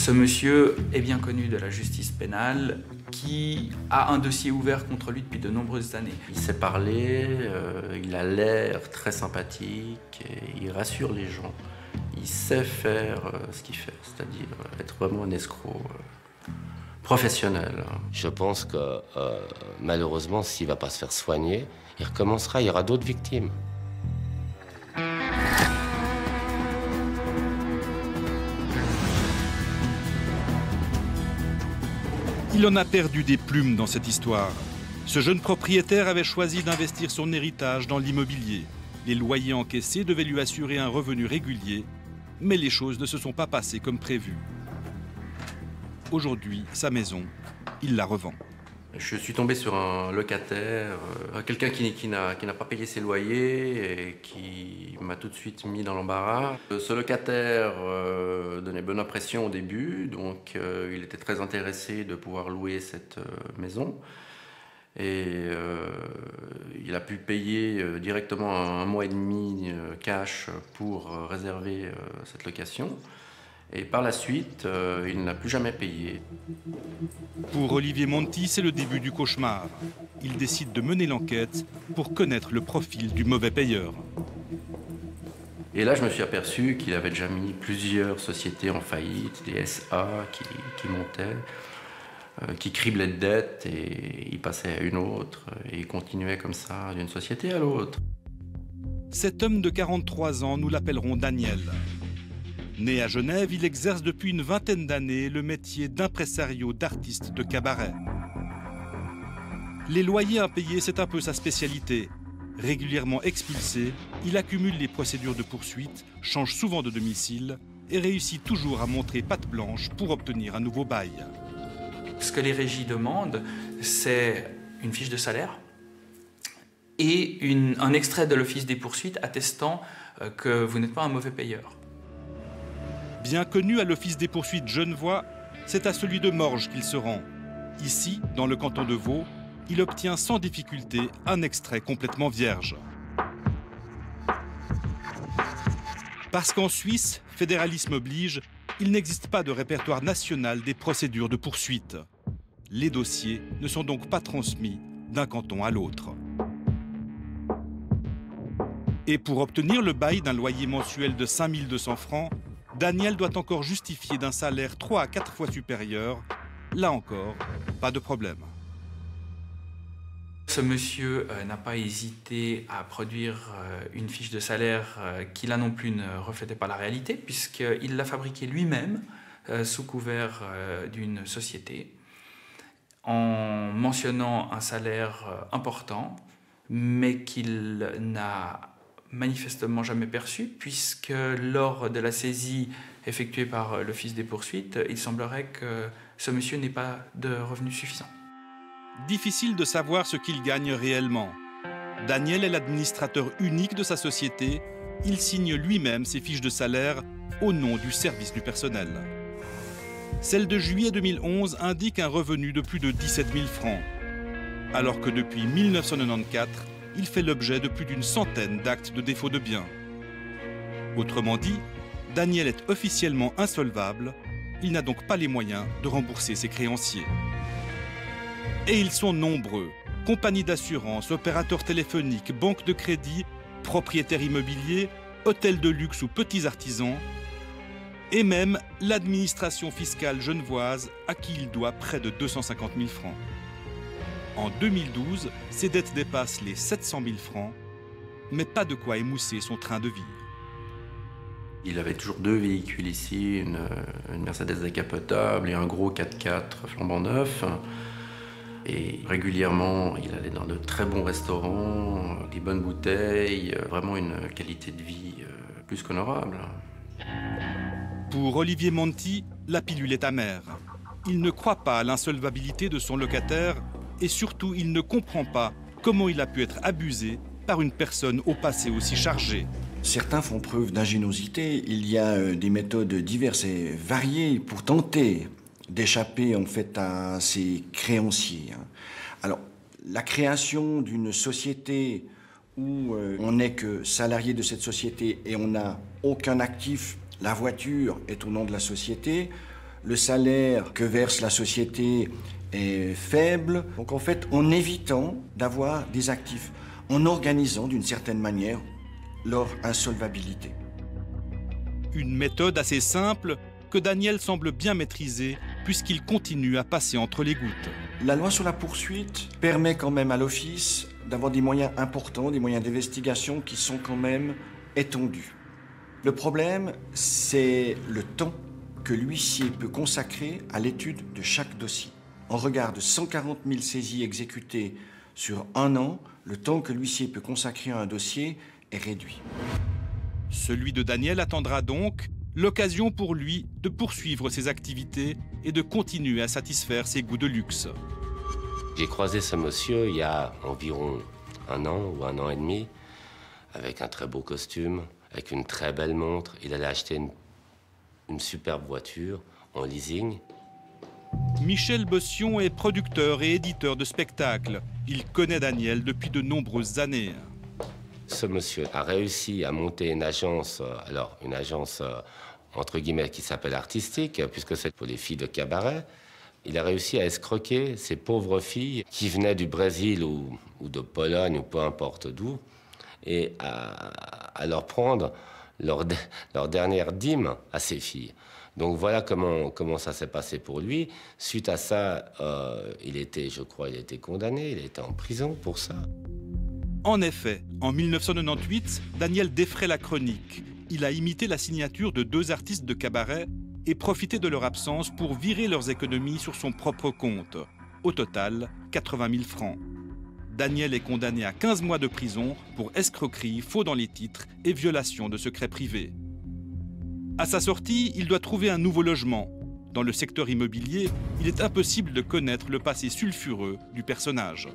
Ce monsieur est bien connu de la justice pénale qui a un dossier ouvert contre lui depuis de nombreuses années. Il sait parler, il a l'air très sympathique, et il rassure les gens. Il sait faire ce qu'il fait, c'est-à-dire être vraiment un escroc professionnel. Je pense que malheureusement, s'il ne va pas se faire soigner, il recommencera, il y aura d'autres victimes. Il en a perdu des plumes dans cette histoire. Ce jeune propriétaire avait choisi d'investir son héritage dans l'immobilier. Les loyers encaissés devaient lui assurer un revenu régulier, mais les choses ne se sont pas passées comme prévu. Aujourd'hui, sa maison, il la revend. Je suis tombé sur un locataire, quelqu'un qui n'a pas payé ses loyers et qui m'a tout de suite mis dans l'embarras. Ce locataire donnait bonne impression au début, donc il était très intéressé de pouvoir louer cette maison. Et il a pu payer directement un mois et demi cash pour réserver cette location. Et par la suite, il n'a plus jamais payé. Pour Olivier Monti, c'est le début du cauchemar. Il décide de mener l'enquête pour connaître le profil du mauvais payeur. Et là, je me suis aperçu qu'il avait déjà mis plusieurs sociétés en faillite, des SA qui montaient, qui criblaient de dettes et il passait à une autre. Et il continuait comme ça d'une société à l'autre. Cet homme de 43 ans, nous l'appellerons Daniel. Né à Genève, il exerce depuis une vingtaine d'années le métier d'impresario d'artiste de cabaret. Les loyers impayés, c'est un peu sa spécialité. Régulièrement expulsé, il accumule les procédures de poursuite, change souvent de domicile et réussit toujours à montrer patte blanche pour obtenir un nouveau bail. Ce que les régies demandent, c'est une fiche de salaire et un extrait de l'office des poursuites attestant que vous n'êtes pas un mauvais payeur. Bien connu à l'office des poursuites genevois, c'est à celui de Morges qu'il se rend. Ici, dans le canton de Vaud, il obtient sans difficulté un extrait complètement vierge. Parce qu'en Suisse, fédéralisme oblige, il n'existe pas de répertoire national des procédures de poursuite. Les dossiers ne sont donc pas transmis d'un canton à l'autre. Et pour obtenir le bail d'un loyer mensuel de 5 200 francs, Daniel doit encore justifier d'un salaire 3 à 4 fois supérieur. Là encore, pas de problème. Ce monsieur n'a pas hésité à produire une fiche de salaire qui, là non plus, ne reflétait pas la réalité, puisqu'il l'a fabriquée lui-même sous couvert d'une société, en mentionnant un salaire important, mais qu'il n'a manifestement jamais perçu, puisque lors de la saisie effectuée par l'Office des poursuites, il semblerait que ce monsieur n'ait pas de revenus suffisants. Difficile de savoir ce qu'il gagne réellement. Daniel est l'administrateur unique de sa société. Il signe lui-même ses fiches de salaire au nom du service du personnel. Celle de juillet 2011 indique un revenu de plus de 17 000 francs, alors que depuis 1994, il fait l'objet de plus d'une centaine d'actes de défaut de biens. Autrement dit, Daniel est officiellement insolvable, il n'a donc pas les moyens de rembourser ses créanciers. Et ils sont nombreux, compagnies d'assurance, opérateurs téléphoniques, banques de crédit, propriétaires immobiliers, hôtels de luxe ou petits artisans, et même l'administration fiscale genevoise à qui il doit près de 250 000 francs. En 2012, ses dettes dépassent les 700 000 francs, mais pas de quoi émousser son train de vie. Il avait toujours deux véhicules ici, une Mercedes décapotable et un gros 4x4 flambant neuf. Et régulièrement, il allait dans de très bons restaurants, des bonnes bouteilles, vraiment une qualité de vie plus qu'honorable. Pour Olivier Monti, la pilule est amère. Il ne croit pas à l'insolvabilité de son locataire et surtout, il ne comprend pas comment il a pu être abusé par une personne au passé aussi chargé. Certains font preuve d'ingéniosité. Il y a des méthodes diverses et variées pour tenter d'échapper en fait à ses créanciers. Alors, la création d'une société où on n'est que salarié de cette société et on n'a aucun actif, la voiture est au nom de la société, le salaire que verse la société est faible. Donc en fait, en évitant d'avoir des actifs, en organisant d'une certaine manière leur insolvabilité. Une méthode assez simple que Daniel semble bien maîtriser puisqu'il continue à passer entre les gouttes. La loi sur la poursuite permet quand même à l'office d'avoir des moyens importants, des moyens d'investigation qui sont quand même étendus. Le problème, c'est le temps que l'huissier peut consacrer à l'étude de chaque dossier. En regard de 140 000 saisies exécutées sur un an, le temps que l'huissier peut consacrer à un dossier est réduit. Celui de Daniel attendra donc l'occasion pour lui de poursuivre ses activités et de continuer à satisfaire ses goûts de luxe. J'ai croisé ce monsieur il y a environ 1 an ou 1 an et demi, avec un très beau costume, avec une très belle montre. Il allait acheter une superbe voiture en leasing. Michel Bossion est producteur et éditeur de spectacles. Il connaît Daniel depuis de nombreuses années. Ce monsieur a réussi à monter une agence, entre guillemets qui s'appelle artistique, puisque c'est pour les filles de cabaret. Il a réussi à escroquer ces pauvres filles qui venaient du Brésil ou de Pologne ou peu importe d'où, et à leur prendre leur dernière dîme à ces filles. Donc voilà comment ça s'est passé pour lui. Suite à ça, il était condamné, il était en prison pour ça. En effet, en 1998, Daniel défraie la chronique. Il a imité la signature de 2 artistes de cabaret et profité de leur absence pour virer leurs économies sur son propre compte. Au total, 80 000 francs. Daniel est condamné à 15 mois de prison pour escroquerie, faux dans les titres et violation de secrets privés. À sa sortie, il doit trouver un nouveau logement. Dans le secteur immobilier, il est impossible de connaître le passé sulfureux du personnage.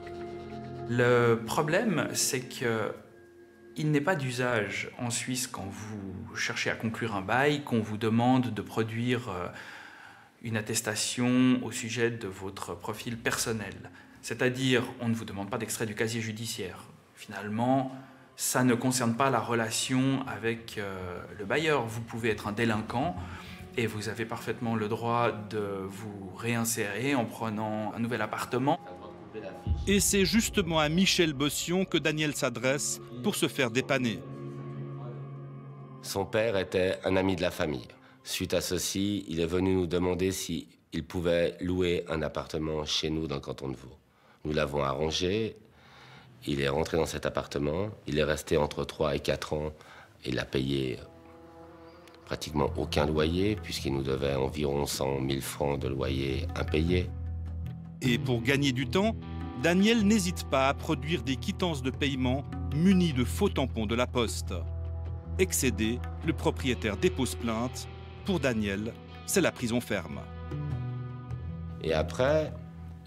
Le problème, c'est qu'il n'est pas d'usage en Suisse quand vous cherchez à conclure un bail, qu'on vous demande de produire une attestation au sujet de votre profil personnel. C'est-à-dire, on ne vous demande pas d'extrait du casier judiciaire. Finalement, ça ne concerne pas la relation avec le bailleur. Vous pouvez être un délinquant et vous avez parfaitement le droit de vous réinsérer en prenant un nouvel appartement. Et c'est justement à Michel Bossion que Daniel s'adresse pour se faire dépanner. Son père était un ami de la famille. Suite à ceci, il est venu nous demander s'il pouvait louer un appartement chez nous dans le canton de Vaud. Nous l'avons arrangé. Il est rentré dans cet appartement. Il est resté entre 3 et 4 ans. Il a payé pratiquement aucun loyer, puisqu'il nous devait environ 100 000 francs de loyer impayés. Et pour gagner du temps, Daniel n'hésite pas à produire des quittances de paiement munies de faux tampons de la Poste. Excédé, le propriétaire dépose plainte. Pour Daniel, c'est la prison ferme. Et après,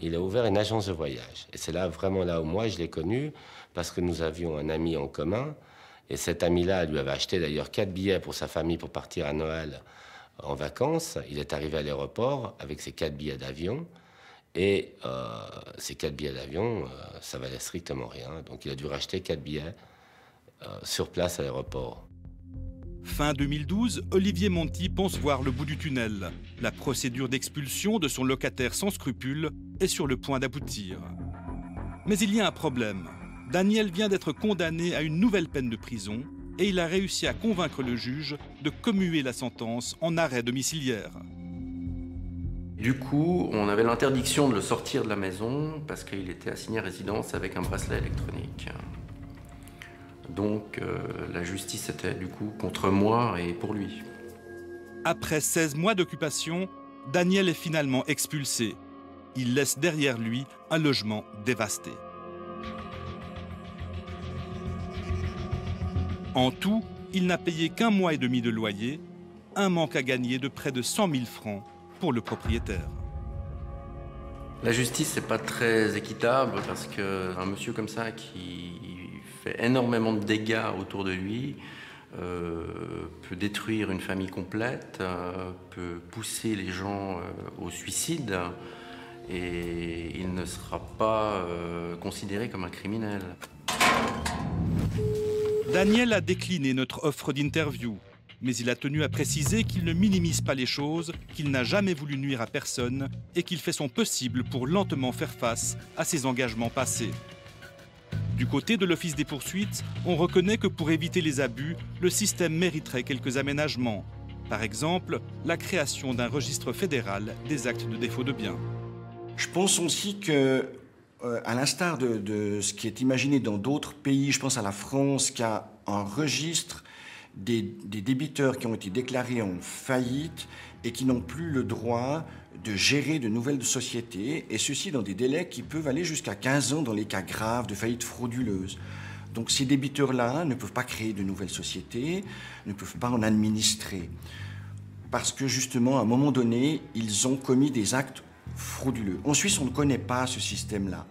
il a ouvert une agence de voyage. Et c'est là, vraiment là où moi je l'ai connu, parce que nous avions un ami en commun. Et cet ami-là lui avait acheté d'ailleurs 4 billets pour sa famille pour partir à Noël en vacances. Il est arrivé à l'aéroport avec ses 4 billets d'avion. Et ces 4 billets d'avion, ça valait strictement rien. Donc il a dû racheter 4 billets sur place à l'aéroport. Fin 2012, Olivier Monti pense voir le bout du tunnel. La procédure d'expulsion de son locataire sans scrupules est sur le point d'aboutir. Mais il y a un problème. Daniel vient d'être condamné à une nouvelle peine de prison et il a réussi à convaincre le juge de commuer la sentence en arrêt domiciliaire. Du coup, on avait l'interdiction de le sortir de la maison parce qu'il était assigné à résidence avec un bracelet électronique. Donc la justice était du coup contre moi et pour lui. Après 16 mois d'occupation, Daniel est finalement expulsé. Il laisse derrière lui un logement dévasté. En tout, il n'a payé qu'1 mois et demi de loyer, un manque à gagner de près de 100 000 francs pour le propriétaire. La justice, c'est pas très équitable parce qu'un monsieur comme ça qui fait énormément de dégâts autour de lui peut détruire une famille complète, peut pousser les gens au suicide et il ne sera pas considéré comme un criminel. Daniel a décliné notre offre d'interview. Mais il a tenu à préciser qu'il ne minimise pas les choses, qu'il n'a jamais voulu nuire à personne et qu'il fait son possible pour lentement faire face à ses engagements passés. Du côté de l'Office des poursuites, on reconnaît que pour éviter les abus, le système mériterait quelques aménagements. Par exemple, la création d'un registre fédéral des actes de défaut de biens. Je pense aussi que, à l'instar de ce qui est imaginé dans d'autres pays, je pense à la France, qui a un registre des débiteurs qui ont été déclarés en faillite et qui n'ont plus le droit de gérer de nouvelles sociétés, et ceci dans des délais qui peuvent aller jusqu'à 15 ans dans les cas graves de faillite frauduleuse. Donc ces débiteurs-là ne peuvent pas créer de nouvelles sociétés, ne peuvent pas en administrer, parce que justement, à un moment donné, ils ont commis des actes frauduleux. En Suisse, on ne connaît pas ce système-là.